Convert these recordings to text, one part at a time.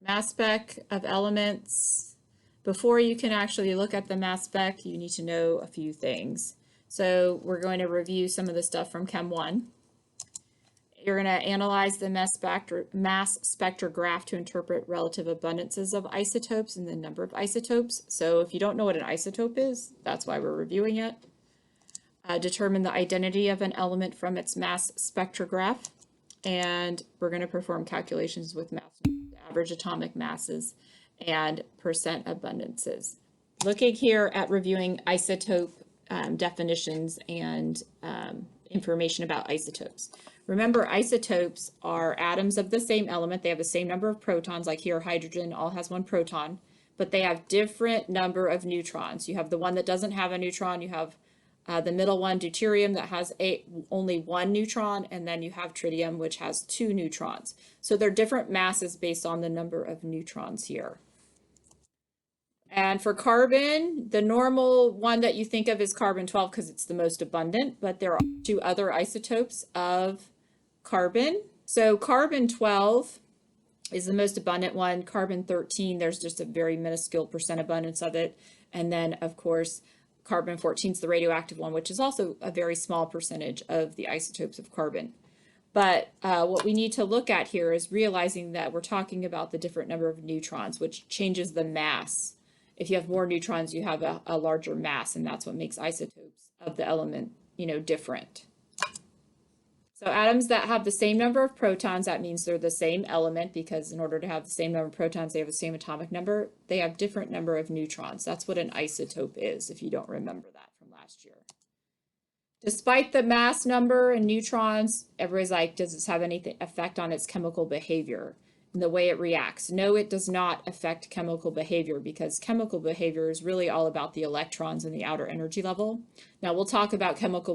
Mass spec of elements. Before you can actually look at the mass spec, you need to know a few things. So we're going to review some of the stuff from Chem 1. You're going to analyze the mass spectrograph to interpret relative abundances of isotopes and the number of isotopes. So if you don't know what an isotope is, that's why we're reviewing it. Determine the identity of an element from its mass spectrograph. And we're going to perform calculations with average atomic masses and percent abundances. Looking here at reviewing isotope definitions and information about isotopes. Remember, isotopes are atoms of the same element. They have the same number of protons, like here hydrogen all has one proton, but they have different number of neutrons. You have the one that doesn't have a neutron, you have the middle one, deuterium, that has only one neutron, and then you have tritium, which has two neutrons. So they're different masses based on the number of neutrons here. And for carbon, the normal one that you think of is carbon-12 because it's the most abundant, but there are two other isotopes of carbon. So carbon-12 is the most abundant one. Carbon-13, there's just a very minuscule percent abundance of it. And then, of course, carbon-14 is the radioactive one, which is also a very small percentage of the isotopes of carbon. But what we need to look at here is realizing that we're talking about the different number of neutrons, which changes the mass. If you have more neutrons, you have a larger mass, and that's what makes isotopes of the element, different. So atoms that have the same number of protons, that means they're the same element, because in order to have the same number of protons, they have the same atomic number. They have different number of neutrons. That's what an isotope is, if you don't remember that from last year. Despite the mass number and neutrons, everybody's like, does this have any effect on its chemical behavior and the way it reacts? No, it does not affect chemical behavior, because chemical behavior is really all about the electrons and the outer energy level. Now, we'll talk about chemical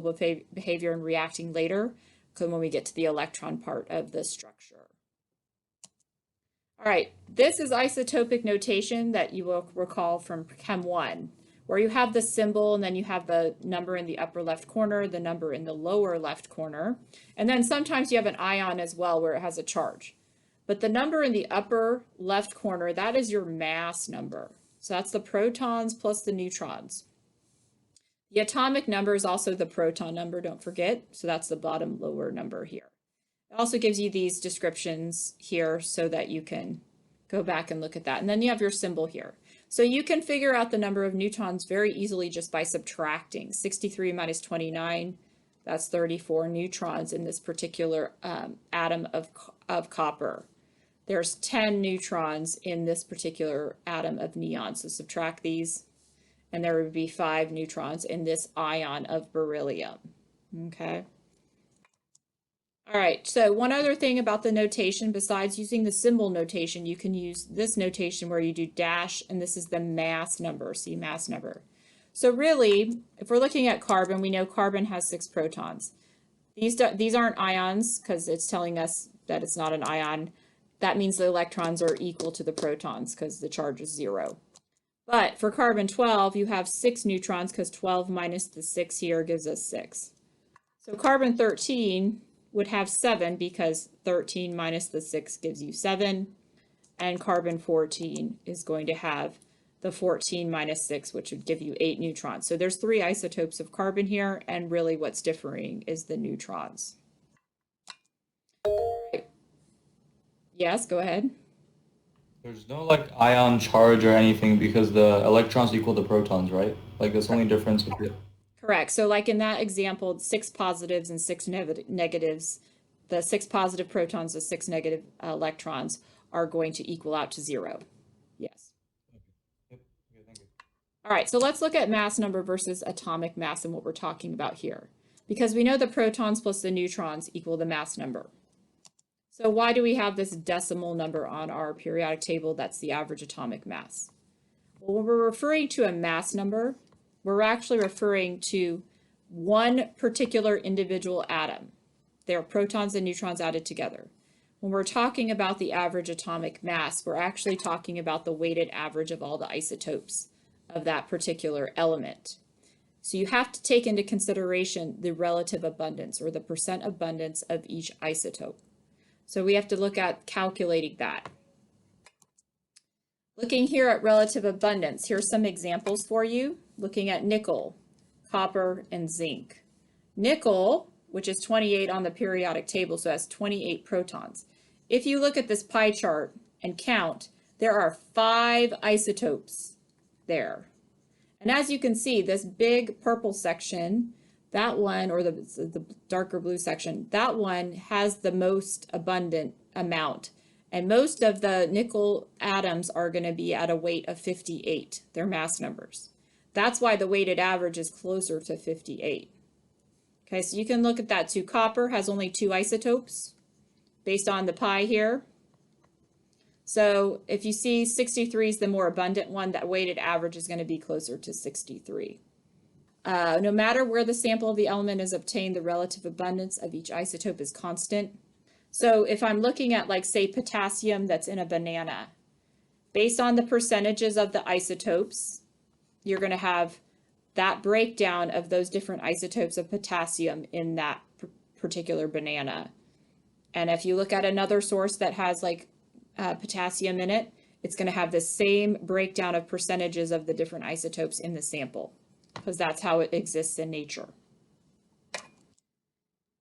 behavior and reacting later when we get to the electron part of the structure. All right, this is isotopic notation that you will recall from Chem 1. Where you have the symbol and then you have the number in the upper left corner, the number in the lower left corner. And then sometimes you have an ion as well where it has a charge. But the number in the upper left corner, that is your mass number. So that's the protons plus the neutrons. The atomic number is also the proton number, don't forget. So that's the bottom lower number here. It also gives you these descriptions here so that you can go back and look at that. And then you have your symbol here. So you can figure out the number of neutrons very easily just by subtracting. 63 minus 29, that's 34 neutrons in this particular atom of copper. There's 10 neutrons in this particular atom of neon. So subtract these, and there would be 5 neutrons in this ion of beryllium. Okay. All right, so one other thing about the notation, besides using the symbol notation, you can use this notation where you do dash, and this is the mass number, see mass number. So really, if we're looking at carbon, we know carbon has 6 protons. These aren't ions because it's telling us that it's not an ion. That means the electrons are equal to the protons because the charge is 0. But for carbon-12, you have 6 neutrons because 12 minus the 6 here gives us 6. So carbon-13 would have 7 because 13 minus the 6 gives you 7. And carbon-14 is going to have the 14 minus 6, which would give you 8 neutrons. So there's 3 isotopes of carbon here, and really what's differing is the neutrons. Yes, go ahead. There's no like ion charge or anything because the electrons equal the protons, right? Like that's the only difference with it. Correct. So like in that example, 6 positives and 6 negatives, the 6 positive protons, the 6 negative electrons are going to equal out to 0. Yes. Yep. Okay, thank you. All right, so let's look at mass number versus atomic mass and what we're talking about here. Because we know the protons plus the neutrons equal the mass number. So why do we have this decimal number on our periodic table? That's the average atomic mass. Well, when we're referring to a mass number, we're actually referring to one particular individual atom. There are protons and neutrons added together. When we're talking about the average atomic mass, we're actually talking about the weighted average of all the isotopes of that particular element. So you have to take into consideration the relative abundance or the percent abundance of each isotope. So we have to look at calculating that. Looking here at relative abundance, here's some examples for you. Looking at nickel, copper, and zinc. Nickel, which is 28 on the periodic table, so has 28 protons. If you look at this pie chart and count, there are 5 isotopes there. And as you can see, this big purple section, that one, or the darker blue section, that one has the most abundant amount. And most of the nickel atoms are going to be at a weight of 58, their mass numbers. That's why the weighted average is closer to 58. Okay, so you can look at that too. Copper has only 2 isotopes based on the pie here. So if you see 63 is the more abundant one, that weighted average is going to be closer to 63. No matter where the sample of the element is obtained, the relative abundance of each isotope is constant. So if I'm looking at, like, say, potassium that's in a banana, based on the percentages of the isotopes, you're going to have that breakdown of those different isotopes of potassium in that particular banana. And if you look at another source that has like potassium in it, it's going to have the same breakdown of percentages of the different isotopes in the sample, because that's how it exists in nature.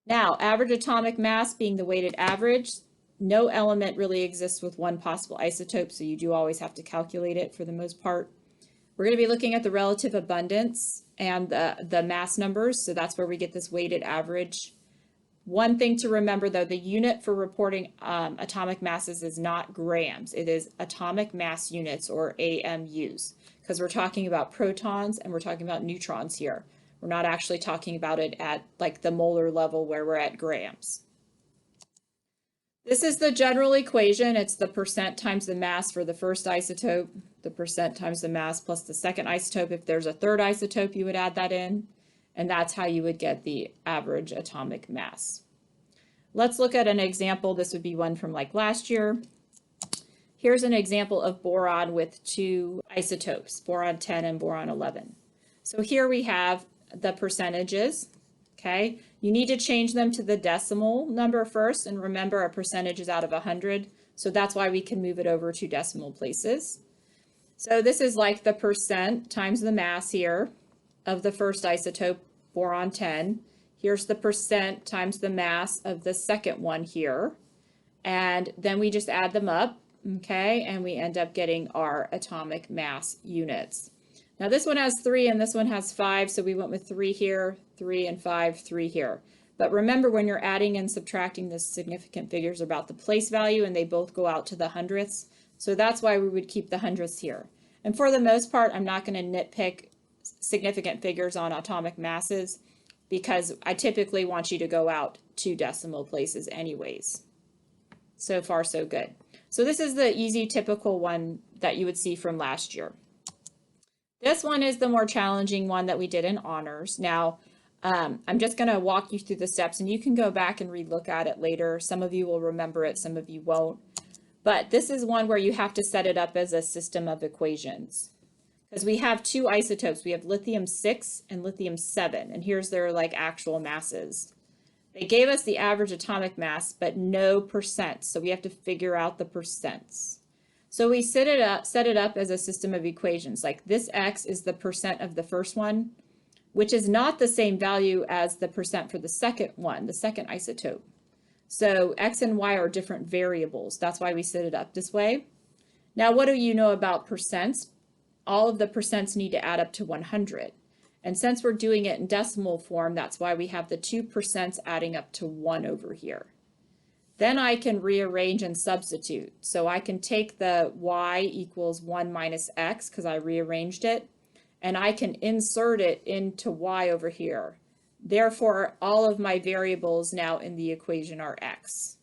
Now, average atomic mass being the weighted average, no element really exists with one possible isotope, so you do always have to calculate it for the most part. We're going to be looking at the relative abundance and the mass numbers, so that's where we get this weighted average. One thing to remember, though, the unit for reporting atomic masses is not grams. It is atomic mass units, or AMUs, because we're talking about protons and we're talking about neutrons here. We're not actually talking about it at like the molar level where we're at grams. This is the general equation. It's the percent times the mass for the first isotope, the percent times the mass plus the second isotope. If there's a third isotope, you would add that in, and that's how you would get the average atomic mass. Let's look at an example. This would be one from like last year. Here's an example of boron with 2 isotopes, boron 10 and boron 11. So here we have the percentages, okay? You need to change them to the decimal number first, and remember a percentage is out of 100, so that's why we can move it over to decimal places. So this is like the percent times the mass here of the first isotope, boron 10. Here's the percent times the mass of the second one here, and then we just add them up, okay, and we end up getting our atomic mass units. Now this one has 3 and this one has 5, so we went with 3 here, 3 and 5, 3 here. But remember, when you're adding and subtracting, the significant figures are about the place value, and they both go out to the hundredths. So that's why we would keep the hundredths here. And for the most part, I'm not going to nitpick significant figures on atomic masses, because I typically want you to go out 2 decimal places anyways. So far, so good. So this is the easy, typical one that you would see from last year. This one is the more challenging one that we did in honors. Now, I'm just going to walk you through the steps, and you can go back and relook at it later. Some of you will remember it, some of you won't. But this is one where you have to set it up as a system of equations, because we have 2 isotopes. We have lithium-6 and lithium-7, and here's their like actual masses. They gave us the average atomic mass, but no percent, so we have to figure out the percents. So we set it up as a system of equations. Like this x is the percent of the first one, which is not the same value as the percent for the second one, the second isotope. So x and y are different variables. That's why we set it up this way. Now, what do you know about percents? All of the percents need to add up to 100. And since we're doing it in decimal form, that's why we have the 2% adding up to 1 over here. Then I can rearrange and substitute. So I can take the y equals 1 minus x, because I rearranged it, and I can insert it into y over here. Therefore, all of my variables now in the equation are x.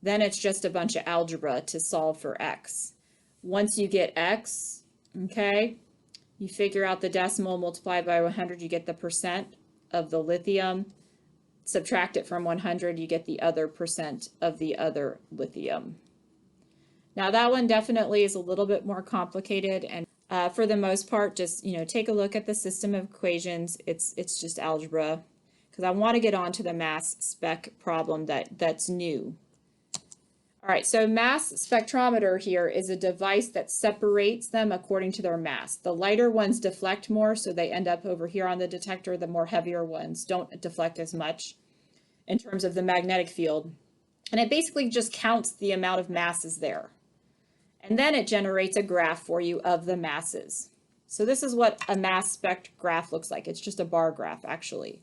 Then it's just a bunch of algebra to solve for x. Once you get x, okay, you figure out the decimal, multiply by 100, you get the percent of the lithium. Subtract it from 100, you get the other percent of the other lithium. Now that one definitely is a little bit more complicated, and for the most part, just take a look at the system of equations. It's just algebra, because I want to get on to the mass spec problem that's new. All right, so mass spectrometer here is a device that separates them according to their mass. The lighter ones deflect more, so they end up over here on the detector. The more heavier ones don't deflect as much in terms of the magnetic field. And it basically just counts the amount of masses there. And then it generates a graph for you of the masses. So this is what a mass spec graph looks like. It's just a bar graph, actually.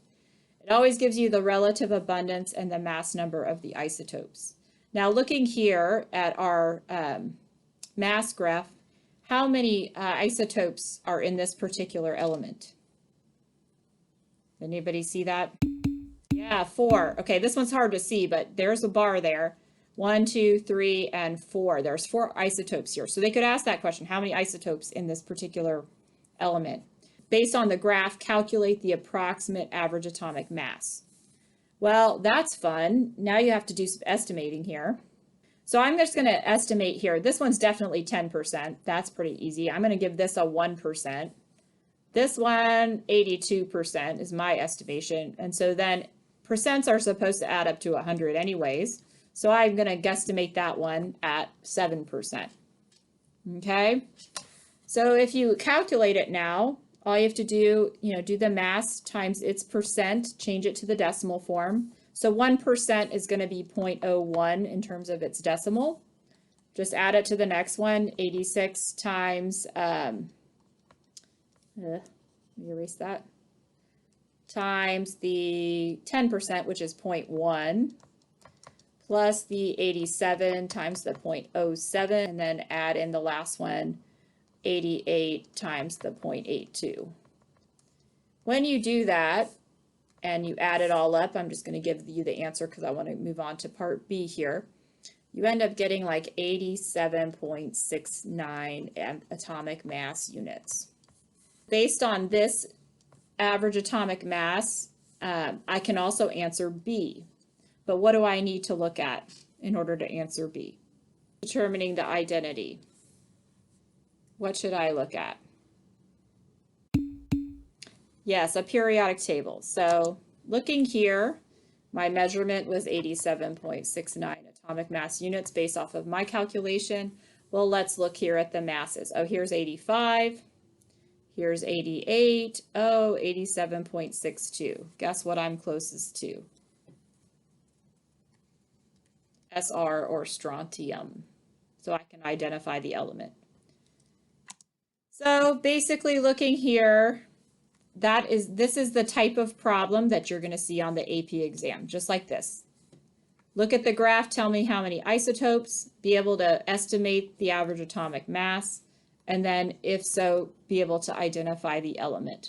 It always gives you the relative abundance and the mass number of the isotopes. Now looking here at our mass graph, how many isotopes are in this particular element? Anybody see that? Yeah, 4. Okay, this one's hard to see, but there's a bar there. 1, 2, 3, and 4. There's 4 isotopes here. So they could ask that question, how many isotopes in this particular element? Based on the graph, calculate the approximate average atomic mass. Well, that's fun. Now you have to do some estimating here. So I'm just going to estimate here. This one's definitely 10%. That's pretty easy. I'm going to give this a 1%. This one, 82% is my estimation. And so then percents are supposed to add up to 100 anyways. So I'm going to guesstimate that one at 7%. Okay. So if you calculate it now, all you have to do, do the mass times its percent, change it to the decimal form. So 1% is going to be 0.01 in terms of its decimal. Just add it to the next one, 86 times, let me erase that, times the 10%, which is 0.1, plus the 87 times the 0.07, and then add in the last one, 88 times the 0.82. When you do that and you add it all up, I'm just going to give you the answer because I want to move on to part B here. You end up getting like 87.69 atomic mass units. Based on this average atomic mass, I can also answer B. But what do I need to look at in order to answer B? Determining the identity. What should I look at? Yes, a periodic table. So looking here, my measurement was 87.69 atomic mass units based off of my calculation. Well, let's look here at the masses. Oh, here's 85. Here's 88. Oh, 87.62. Guess what I'm closest to? SR, or strontium. So I can identify the element. So basically looking here, this is the type of problem that you're going to see on the AP exam, just like this. Look at the graph, tell me how many isotopes, be able to estimate the average atomic mass, and then if so, be able to identify the element.